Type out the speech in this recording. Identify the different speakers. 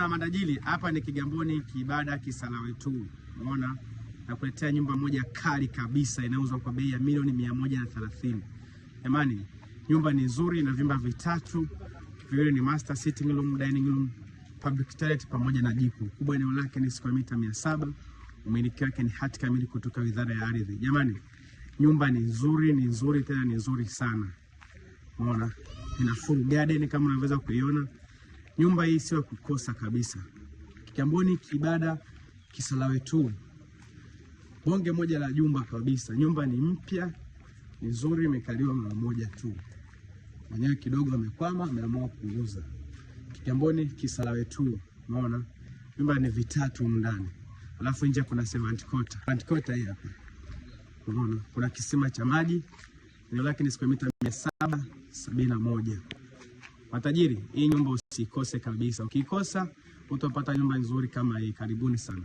Speaker 1: Bwana matajiri, hapa ni Kigamboni Kibada Kisarawe tu. Unaona? Nakuletea nyumba moja kali kabisa inauzwa kwa bei ya milioni 130. Jamani, nyumba ni nzuri na vyumba vitatu. Viwili ni master sitting room, dining room, public toilet pamoja na jiko. Kubwa eneo lake ni square mita 700. Umiliki wake ni hati kamili kutoka Wizara ya Ardhi. Jamani, nyumba ni nzuri tena ni nzuri sana. Unaona? Ina full garden kama unaweza kuiona. Nyumba hii sio kukosa kabisa. Kigamboni Kibada Kisarawe tu. Bonge moja la jumba kabisa. Nyumba ni mpya, ni nzuri, imekaliwa mara moja tu. Mwenyewe kidogo amekwama, ameamua kuuza. Kigamboni Kisarawe tu. Unaona? Nyumba ni vitatu ndani. Alafu nje kuna servant quarter. Servant quarter hii hapa. Unaona? Kuna kisima cha maji. Eneo lake ni square mita 771. Matajiri, hii nyumba usikose kabisa. Ukikosa utapata nyumba nzuri kama hii. Karibuni sana.